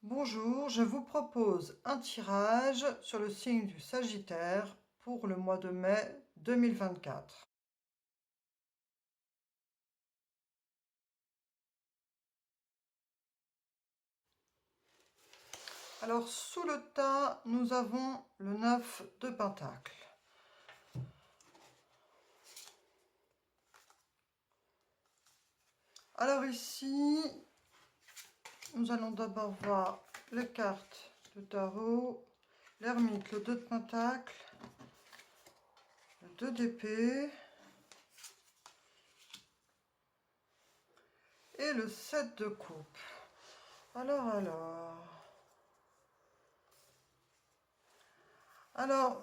Bonjour, je vous propose un tirage sur le signe du Sagittaire pour le mois de mai 2024. Alors, sous le tas, nous avons le 9 de Pentacle. Alors ici, nous allons d'abord voir les cartes de tarot, l'ermite, le 2 de Pentacle, le 2 d'épée et le 7 de coupe. Alors,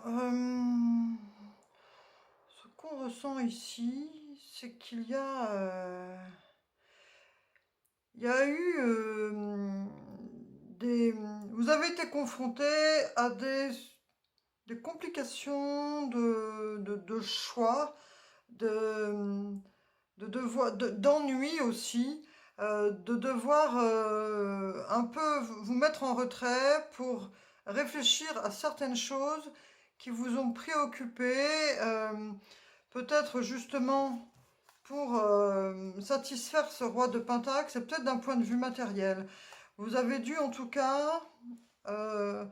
ce qu'on ressent ici, c'est qu'il y a eu vous avez été confronté à des complications de choix, d'ennui aussi, de devoir un peu vous mettre en retrait pour réfléchir à certaines choses qui vous ont préoccupé, peut-être justement pour satisfaire ce roi de Pentacle, c'est peut-être d'un point de vue matériel. Vous avez dû en tout cas euh,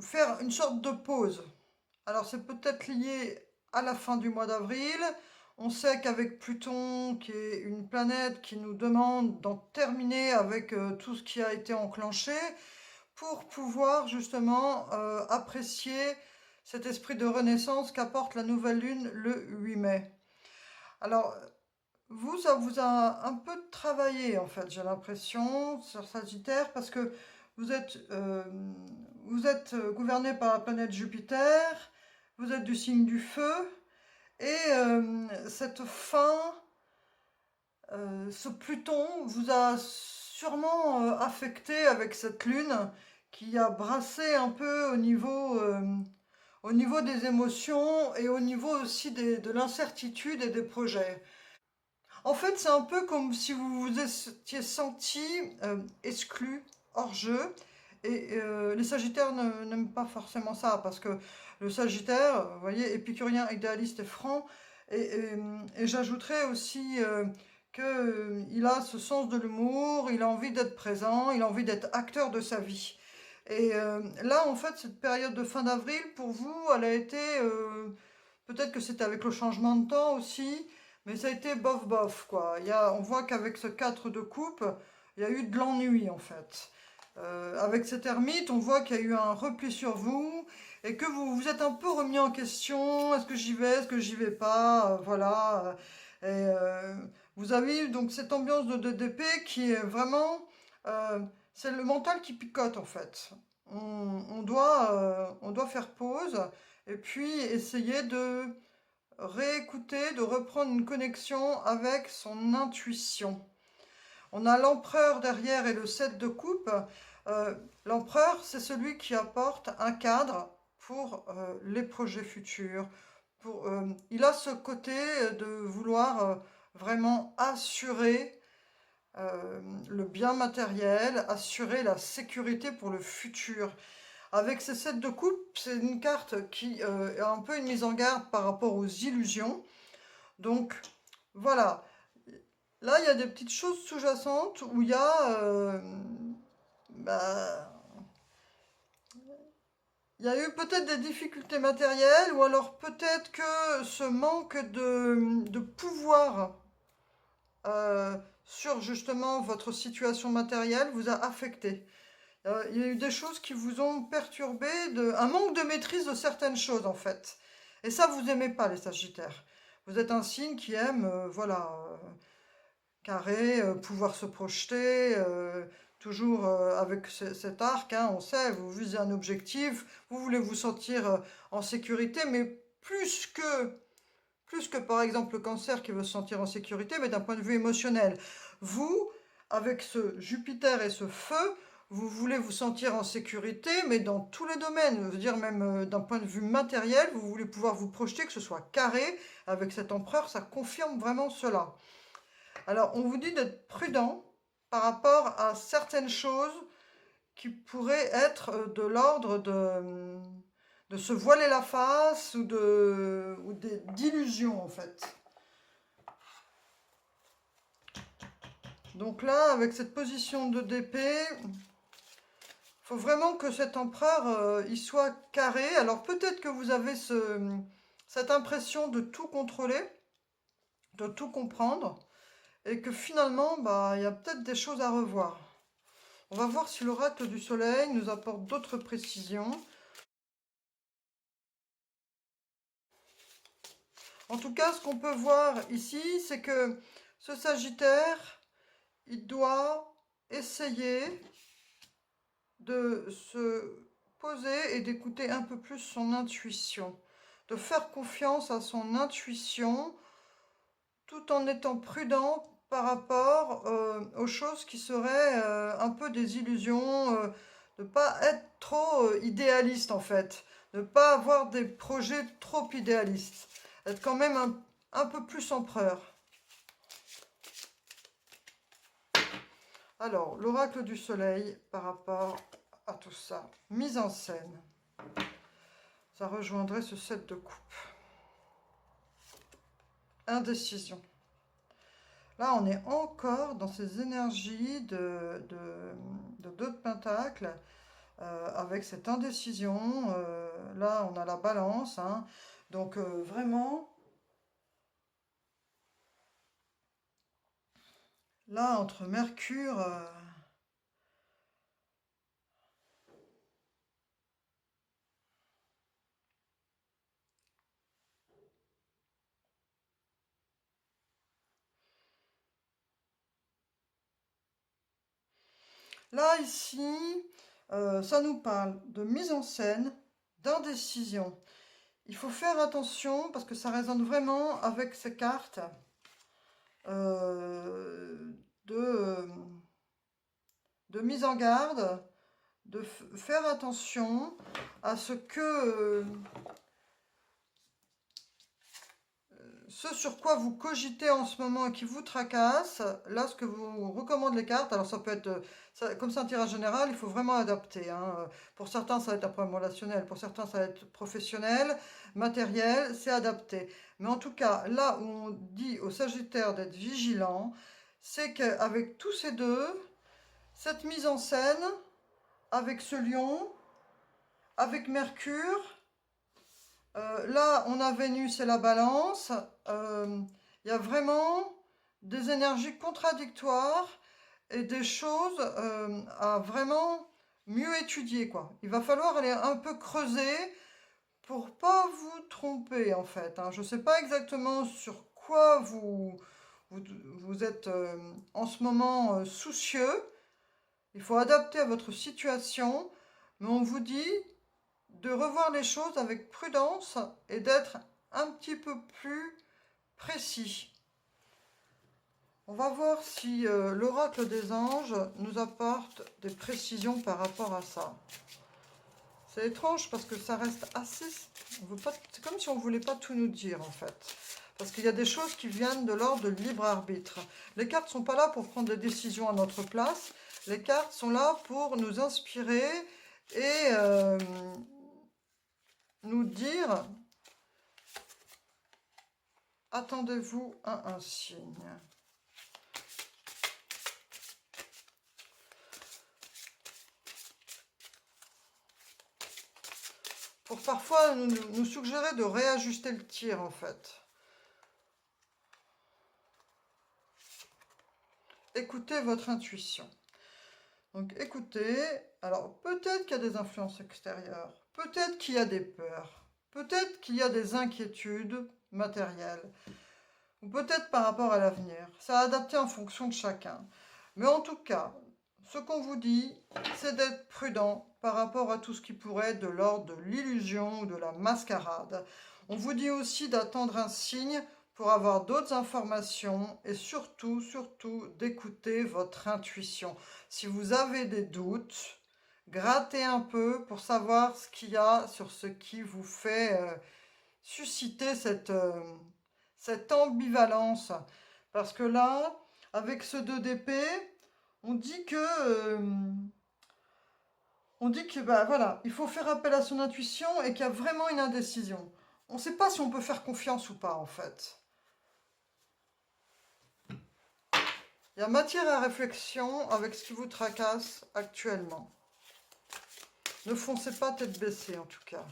faire une sorte de pause. Alors c'est peut-être lié à la fin du mois d'avril. On sait qu'avec Pluton, qui est une planète qui nous demande d'en terminer avec tout ce qui a été enclenché, pour pouvoir justement apprécier cet esprit de renaissance qu'apporte la nouvelle lune le 8 mai. Alors, vous, ça vous a un peu travaillé en fait, j'ai l'impression, sur Sagittaire, parce que vous êtes, euh, vous êtes gouverné par la planète Jupiter, vous êtes du signe du feu, et cette fin, ce Pluton vous a sûrement affecté avec cette lune qui a brassé un peu au niveau des émotions et au niveau aussi de l'incertitude et des projets. En fait, c'est un peu comme si vous vous étiez senti exclu, hors jeu. Et les Sagittaires n'aiment pas forcément ça, parce que le Sagittaire, vous voyez, épicurien, idéaliste et franc. Et j'ajouterais aussi qu'il a ce sens de l'humour, il a envie d'être présent, il a envie d'être acteur de sa vie. Et là, en fait, cette période de fin d'avril, pour vous, elle a été... peut-être que c'était avec le changement de temps aussi, mais ça a été bof bof, quoi. On voit qu'avec ce 4 de coupe, il y a eu de l'ennui, en fait. Avec cet ermite, on voit qu'il y a eu un repli sur vous et que vous vous êtes un peu remis en question. Est-ce que j'y vais, est-ce que j'y vais pas, voilà. Et vous avez eu donc cette ambiance de DDP qui est vraiment... c'est le mental qui picote, en fait. On doit faire pause et puis essayer de réécouter, de reprendre une connexion avec son intuition. On a l'empereur derrière et le 7 de coupe. L'empereur, c'est celui qui apporte un cadre pour les projets futurs. Il a ce côté de vouloir vraiment assurer le bien matériel, assurer la sécurité pour le futur. Avec ces 7 de coupe, c'est une carte qui est un peu une mise en garde par rapport aux illusions. Donc voilà, là il y a des petites choses sous-jacentes où il y a, bah, il y a eu peut-être des difficultés matérielles ou alors peut-être que ce manque de pouvoir sur justement votre situation matérielle vous a affecté. Il y a eu des choses qui vous ont perturbé, un manque de maîtrise de certaines choses en fait. Et ça, vous aimez pas les Sagittaires. Vous êtes un signe qui aime, voilà, carré, pouvoir se projeter, toujours avec cet arc, hein, on sait, vous visez un objectif, vous voulez vous sentir en sécurité, mais plus que par exemple le cancer qui veut se sentir en sécurité, mais d'un point de vue émotionnel. Vous, avec ce Jupiter et ce feu, vous voulez vous sentir en sécurité, mais dans tous les domaines, je veux dire même d'un point de vue matériel, vous voulez pouvoir vous projeter, que ce soit carré, avec cet empereur, ça confirme vraiment cela. Alors, on vous dit d'être prudent, par rapport à certaines choses qui pourraient être de l'ordre de se voiler la face ou d'illusions en fait. Donc là, avec cette position de d'épée, il faut vraiment que cet empereur il soit carré. Alors peut-être que vous avez cette impression de tout contrôler, de tout comprendre, et que finalement, bah, il y a peut-être des choses à revoir. On va voir si l'oracle du soleil nous apporte d'autres précisions. En tout cas, ce qu'on peut voir ici, c'est que ce Sagittaire, il doit essayer de se poser et d'écouter un peu plus son intuition, de faire confiance à son intuition tout en étant prudent par rapport aux choses qui seraient un peu des illusions, de ne pas être trop idéaliste en fait, de ne pas avoir des projets trop idéalistes, être quand même un peu plus empereur. Alors, l'oracle du soleil par rapport à tout ça, mise en scène, ça rejoindrait ce 7 de coupe. Indécision. Là, on est encore dans ces énergies de 2 de Pentacle, avec cette indécision. Là, on a la balance. Hein. Donc, vraiment, là, entre Mercure... là, ici, ça nous parle de mise en scène, d'indécision. Il faut faire attention parce que ça résonne vraiment avec ces cartes de, de mise en garde, de faire attention à ce que ce sur quoi vous cogitez en ce moment et qui vous tracasse, là ce que vous recommandent les cartes, alors ça peut être, comme c'est un tirage général, il faut vraiment adapter. Hein. Pour certains ça va être un problème relationnel, pour certains ça va être professionnel, matériel, c'est adapté. Mais en tout cas, là où on dit au Sagittaire d'être vigilant, c'est qu'avec tous ces deux, cette mise en scène, avec ce lion, avec Mercure, là, on a Vénus et la balance. Il y a vraiment des énergies contradictoires et des choses à vraiment mieux étudier, quoi. Il va falloir aller un peu creuser pour pas vous tromper, en fait. Hein. Je ne sais pas exactement sur quoi vous êtes en ce moment soucieux. Il faut adapter à votre situation, mais on vous dit de revoir les choses avec prudence et d'être un petit peu plus précis. On va voir si l'oracle des anges nous apporte des précisions par rapport à ça. C'est étrange parce que ça reste assez... C'est comme si on ne voulait pas tout nous dire en fait. Parce qu'il y a des choses qui viennent de l'ordre de libre arbitre. Les cartes ne sont pas là pour prendre des décisions à notre place. Les cartes sont là pour nous inspirer et nous dire, attendez-vous à un signe. Pour parfois nous suggérer de réajuster le tir en fait. Écoutez votre intuition. Donc écoutez, alors peut-être qu'il y a des influences extérieures, peut-être qu'il y a des peurs, peut-être qu'il y a des inquiétudes matérielles, ou peut-être par rapport à l'avenir. Ça a adapté en fonction de chacun. Mais en tout cas, ce qu'on vous dit, c'est d'être prudent par rapport à tout ce qui pourrait être de l'ordre de l'illusion ou de la mascarade. On vous dit aussi d'attendre un signe pour avoir d'autres informations et surtout, surtout, d'écouter votre intuition. Si vous avez des doutes, grattez un peu pour savoir ce qu'il y a sur ce qui vous fait susciter cette ambivalence. Parce que là, avec ce 2 d'épée, On dit que, bah, voilà, il faut faire appel à son intuition et qu'il y a vraiment une indécision. On ne sait pas si on peut faire confiance ou pas, en fait. Il y a matière à réflexion avec ce qui vous tracasse actuellement. Ne foncez pas tête baissée, en tout cas.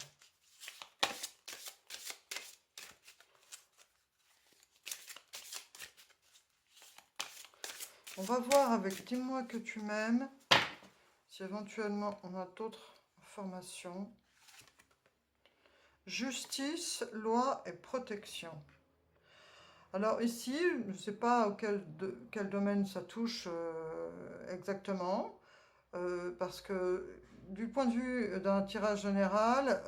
On va voir avec Dis-moi que tu m'aimes, si éventuellement on a d'autres informations. Justice, loi et protection. Alors ici, je ne sais pas quel domaine ça touche exactement, parce que du point de vue d'un tirage général,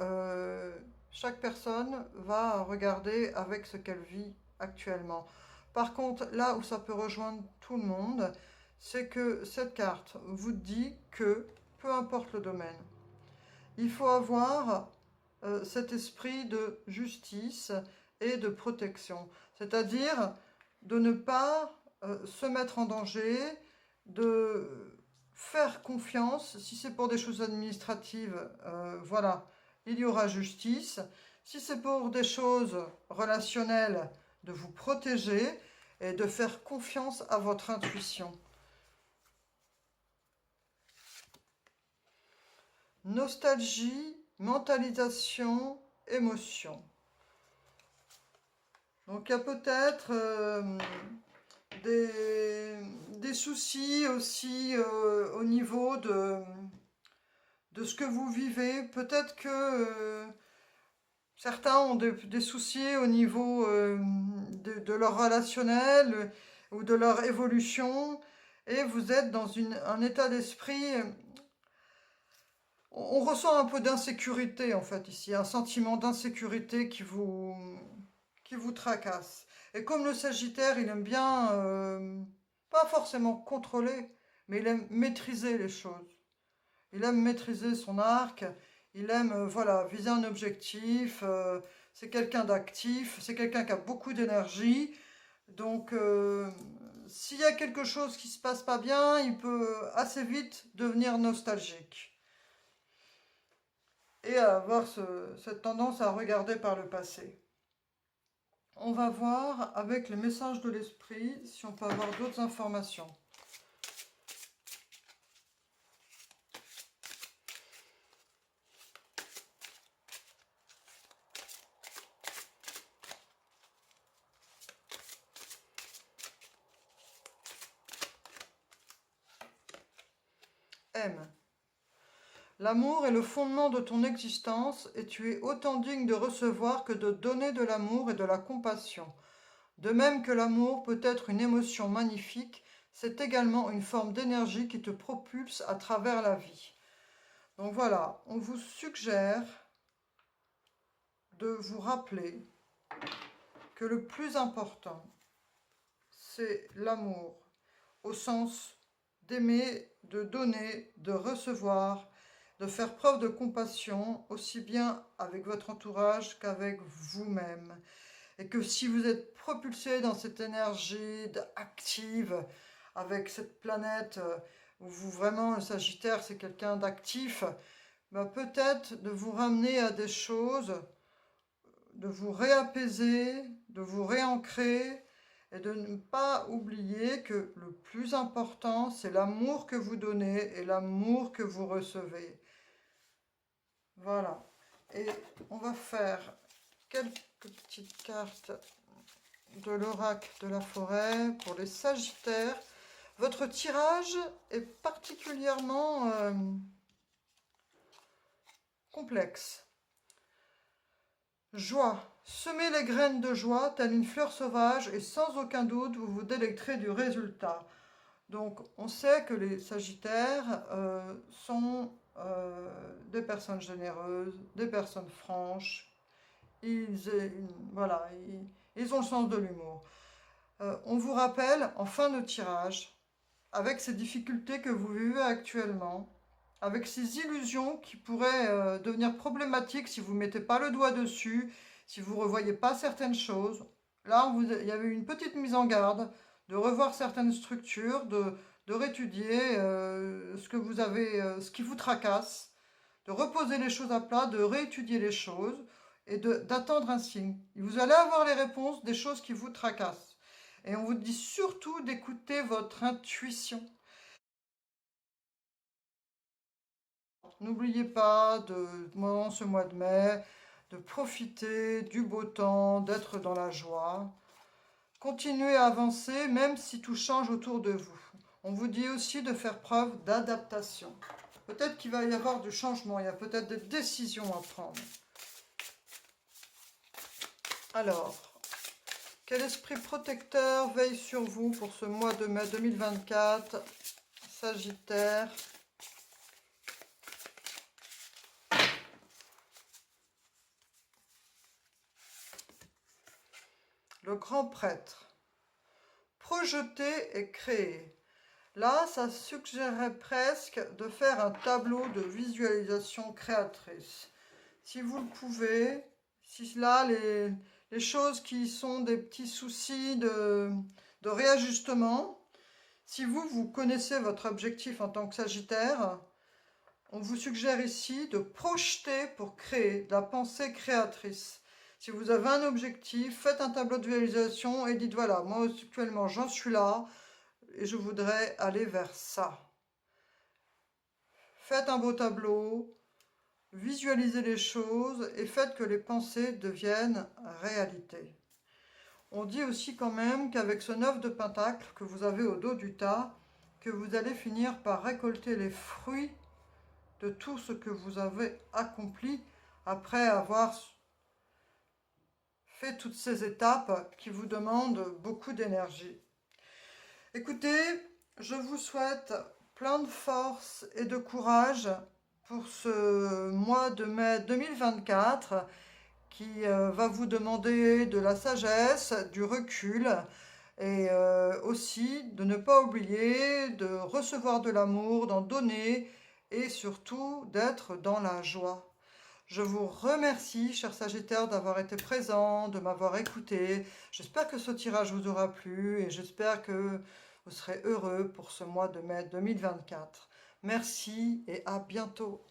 chaque personne va regarder avec ce qu'elle vit actuellement. Par contre, là où ça peut rejoindre tout le monde, c'est que cette carte vous dit que, peu importe le domaine, il faut avoir cet esprit de justice et de protection. C'est-à-dire de ne pas se mettre en danger, de faire confiance. Si c'est pour des choses administratives, voilà, il y aura justice. Si c'est pour des choses relationnelles, de vous protéger et de faire confiance à votre intuition. Nostalgie, mentalisation, émotion. Donc il y a peut-être des soucis aussi au niveau de ce que vous vivez. Peut-être que certains ont des soucis au niveau de leur relationnel ou de leur évolution et vous êtes dans un état d'esprit. On ressent un peu d'insécurité en fait ici, un sentiment d'insécurité qui vous tracasse. Et comme le Sagittaire, il aime bien, pas forcément contrôler, mais il aime maîtriser les choses. Il aime maîtriser son arc, il aime voilà, viser un objectif, c'est quelqu'un d'actif, c'est quelqu'un qui a beaucoup d'énergie. Donc s'il y a quelque chose qui se passe pas bien, il peut assez vite devenir nostalgique. Et avoir cette tendance à regarder par le passé. On va voir avec les messages de l'esprit si on peut avoir d'autres informations. M. L'amour est le fondement de ton existence et tu es autant digne de recevoir que de donner de l'amour et de la compassion. De même que l'amour peut être une émotion magnifique, c'est également une forme d'énergie qui te propulse à travers la vie. Donc voilà, on vous suggère de vous rappeler que le plus important, c'est l'amour, au sens d'aimer, de donner, de recevoir, de faire preuve de compassion, aussi bien avec votre entourage qu'avec vous-même. Et que si vous êtes propulsé dans cette énergie active, avec cette planète, où vous vraiment, le Sagittaire, c'est quelqu'un d'actif, bah peut-être de vous ramener à des choses, de vous réapaiser, de vous réancrer, et de ne pas oublier que le plus important, c'est l'amour que vous donnez et l'amour que vous recevez. Voilà. Et on va faire quelques petites cartes de l'oracle de la forêt pour les Sagittaires. Votre tirage est particulièrement complexe. Joie. Semez les graines de joie, telle une fleur sauvage, et sans aucun doute, vous vous délecterez du résultat. Donc, on sait que les Sagittaires sont des personnes généreuses, des personnes franches. Voilà, ils ont le sens de l'humour. On vous rappelle, en fin de tirage, avec ces difficultés que vous vivez actuellement, avec ces illusions qui pourraient devenir problématiques si vous ne mettez pas le doigt dessus, si vous ne revoyez pas certaines choses. Là, il y avait une petite mise en garde de revoir certaines structures, de de réétudier ce que vous avez, ce qui vous tracasse, de reposer les choses à plat, de réétudier les choses et d'attendre un signe. Vous allez avoir les réponses des choses qui vous tracassent. Et on vous dit surtout d'écouter votre intuition. N'oubliez pas, pendant ce mois de mai, de profiter du beau temps, d'être dans la joie. Continuez à avancer même si tout change autour de vous. On vous dit aussi de faire preuve d'adaptation. Peut-être qu'il va y avoir du changement, il y a peut-être des décisions à prendre. Alors, quel esprit protecteur veille sur vous pour ce mois de mai 2024, Sagittaire? Le grand prêtre. Projeter et créer. Là, ça suggérerait presque de faire un tableau de visualisation créatrice. Si vous le pouvez, si là, les choses qui sont des petits soucis de réajustement, si vous connaissez votre objectif en tant que Sagittaire, on vous suggère ici de projeter pour créer, de la pensée créatrice. Si vous avez un objectif, faites un tableau de visualisation et dites voilà, moi actuellement j'en suis là et je voudrais aller vers ça. Faites un beau tableau, visualisez les choses et faites que les pensées deviennent réalité. On dit aussi quand même qu'avec ce 9 de Pentacle que vous avez au dos du tas, que vous allez finir par récolter les fruits de tout ce que vous avez accompli après avoir fait toutes ces étapes qui vous demandent beaucoup d'énergie. Écoutez, je vous souhaite plein de force et de courage pour ce mois de mai 2024 qui va vous demander de la sagesse, du recul et aussi de ne pas oublier de recevoir de l'amour, d'en donner et surtout d'être dans la joie. Je vous remercie, cher Sagittaire, d'avoir été présent, de m'avoir écouté. J'espère que ce tirage vous aura plu et j'espère que vous serez heureux pour ce mois de mai 2024. Merci et à bientôt.